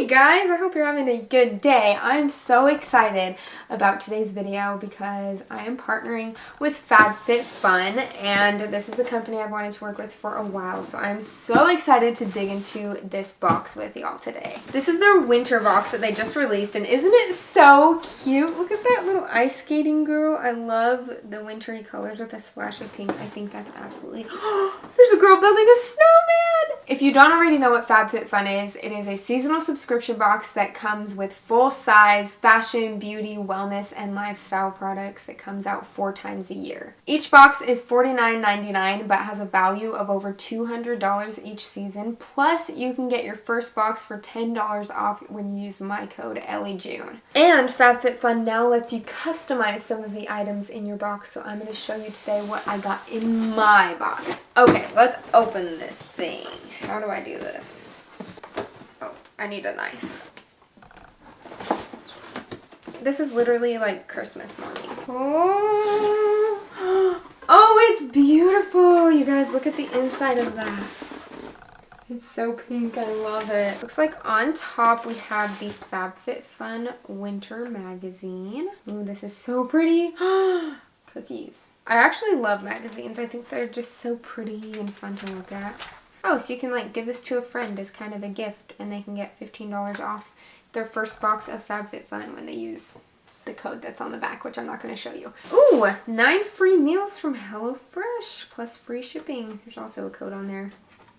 guys, I hope you're having a good day. I'm so excited about today's video because I am partnering with Fab Fit Fun, and this is a company I've wanted to work with for a while, so I'm so excited to dig into this box with y'all today. This is their winter box that they just released, and isn't it so cute? Look at that little ice skating girl. I love the wintry colors with a splash of pink. I think that's absolutely... There's a girl building a snowman! If you don't already know what Fab Fit Fun is, it is a seasonal subscription box that comes with full-size fashion, beauty, wellness, and lifestyle products that comes out 4 times a year. Each box is $49.99 but has a value of over $200 each season. Plus, you can get your first box for $10 off when you use my code ELLIEJUNE. And FabFitFun now lets you customize some of the items in your box, so I'm going to show you today what I got in my box. Okay, let's open this thing. How do I do this? Oh, I need a knife. This is literally like Christmas morning. Oh, it's beautiful. You guys, look at the inside of that. It's so pink. I love it. Looks like on top we have the FabFitFun Winter Magazine. Ooh, this is so pretty. Cookies. I actually love magazines. I think they're just so pretty and fun to look at. Oh, so you can like give this to a friend as kind of a gift and they can get $15 off their first box of FabFitFun when they use the code that's on the back, which I'm not going to show you. Ooh, 9 free meals from HelloFresh plus free shipping. There's also a code on there.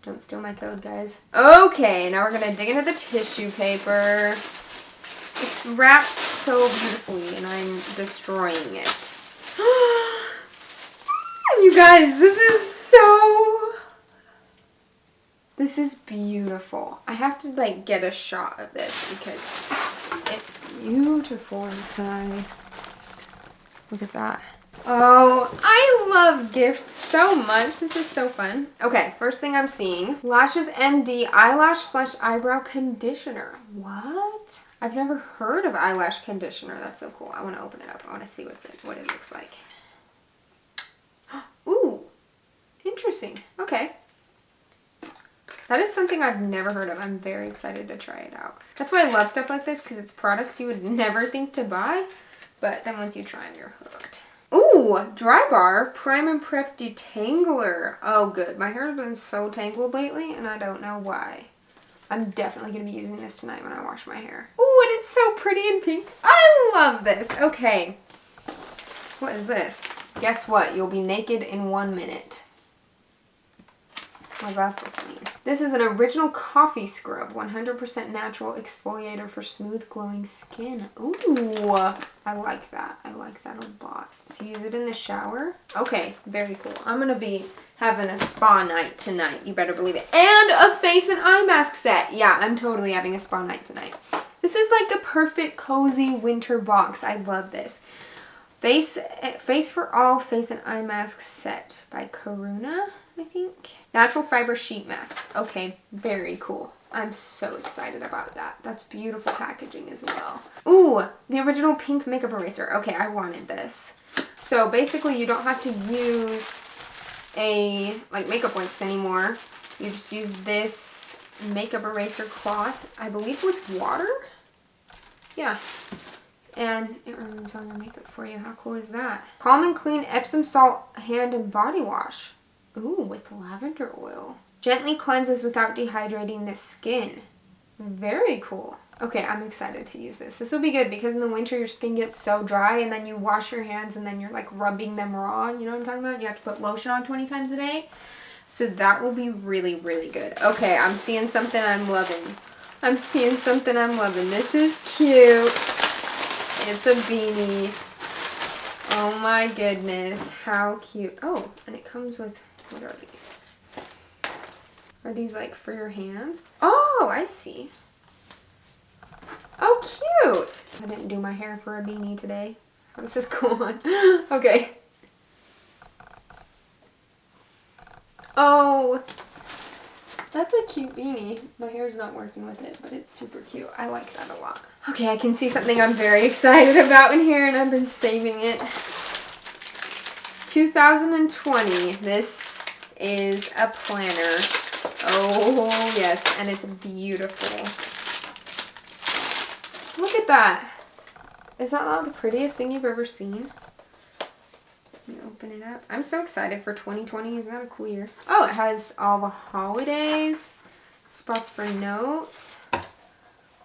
Don't steal my code, guys. Okay, now we're going to dig into the tissue paper. It's wrapped so beautifully and I'm destroying it. You guys, this is beautiful. I have to like get a shot of this because it's beautiful inside. Look at that. Oh, I love gifts so much. This is so fun. Okay, first thing I'm seeing, Lashes MD eyelash/eyebrow conditioner. What? I've never heard of eyelash conditioner. That's so cool. I want to open it up. I want to see what it looks like. Ooh, interesting. Okay. That is something I've never heard of. I'm very excited to try it out. That's why I love stuff like this, because it's products you would never think to buy, but then once you try them, you're hooked. Ooh, Dry Bar Prime and Prep Detangler. Oh, good. My hair has been so tangled lately, and I don't know why. I'm definitely going to be using this tonight when I wash my hair. Ooh, and it's so pretty and pink. I love this. Okay. What is this? Guess what? You'll be naked in 1 minute. What's that supposed to mean? This is an original coffee scrub, 100% natural exfoliator for smooth, glowing skin. Ooh, I like that. I like that a lot. So use it in the shower. Okay, very cool. I'm going to be having a spa night tonight. You better believe it. And a face and eye mask set. Yeah, I'm totally having a spa night tonight. This is like the perfect cozy winter box. I love this. Face for All face and eye mask set by Karuna, I think. Natural fiber sheet masks. Okay, very cool. I'm so excited about that. That's beautiful packaging as well. Ooh, the original pink makeup eraser. Okay, I wanted this. So basically you don't have to use makeup wipes anymore. You just use this makeup eraser cloth, I believe with water? Yeah. And it removes all your makeup for you. How cool is that? Calm and Clean Epsom Salt Hand and Body Wash. Ooh, with lavender oil. Gently cleanses without dehydrating the skin. Very cool. Okay, I'm excited to use this. This will be good because in the winter your skin gets so dry and then you wash your hands and then you're like rubbing them raw. You know what I'm talking about? You have to put lotion on 20 times a day. So that will be really, really good. Okay, I'm seeing something I'm loving. I'm seeing something I'm loving. This is cute. It's a beanie. Oh my goodness. How cute. Oh, and it comes with... What are these? Are these like for your hands? Oh, I see. Oh, cute. I didn't do my hair for a beanie today. How does this go on? Okay. Oh, that's a cute beanie. My hair's not working with it, but it's super cute. I like that a lot. Okay, I can see something I'm very excited about in here, and I've been saving it. 2020. This is a planner. Oh, yes, and it's beautiful. Look at that. Is that not the prettiest thing you've ever seen? Let me open it up. I'm so excited for 2020. Isn't that a cool year? Oh, it has all the holidays, spots for notes.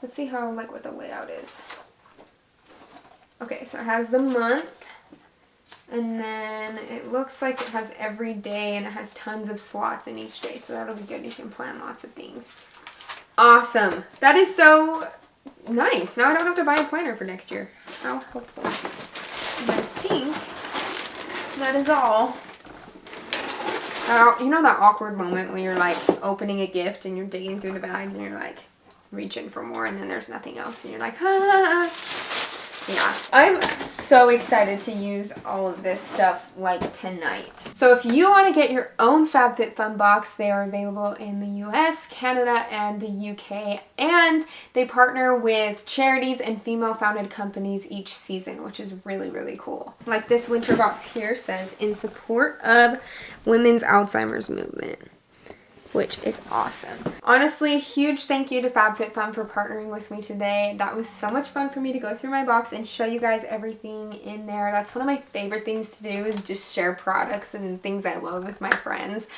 Let's see how, like, what the layout is. Okay, so it has the month. And then it looks like it has every day, and it has tons of slots in each day. So that'll be good. You can plan lots of things. Awesome. That is so nice. Now I don't have to buy a planner for next year. How helpful. And I think that is all. You know that awkward moment when you're like opening a gift and you're digging through the bag and you're like reaching for more and then there's nothing else and you're like, ah. Yeah, I'm so excited to use all of this stuff like tonight. So if you want to get your own Fab Fit Fun box, they are available in the US, Canada, and the UK. And they partner with charities and female-founded companies each season, which is really, really cool. Like this winter box here says, in support of women's Alzheimer's movement, which is awesome. Honestly, huge thank you to Fab Fit Fun for partnering with me today. That was so much fun for me to go through my box and show you guys everything in there. That's one of my favorite things to do, is just share products and things I love with my friends.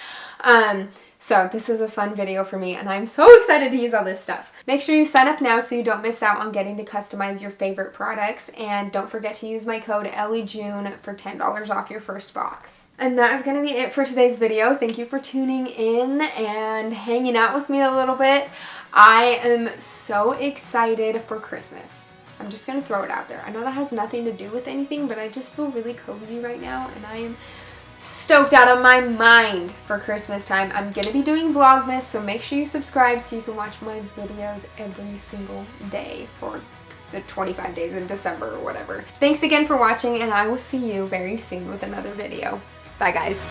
So this was a fun video for me and I'm so excited to use all this stuff. Make sure you sign up now so you don't miss out on getting to customize your favorite products, and don't forget to use my code ELLIEJUNE for $10 off your first box. And that is going to be it for today's video. Thank you for tuning in and hanging out with me a little bit. I am so excited for Christmas. I'm just going to throw it out there. I know that has nothing to do with anything, but I just feel really cozy right now and I am stoked out of my mind for Christmas time. I'm gonna be doing Vlogmas, so make sure you subscribe so you can watch my videos every single day for the 25 days in December or whatever. Thanks again for watching, and I will see you very soon with another video. Bye guys.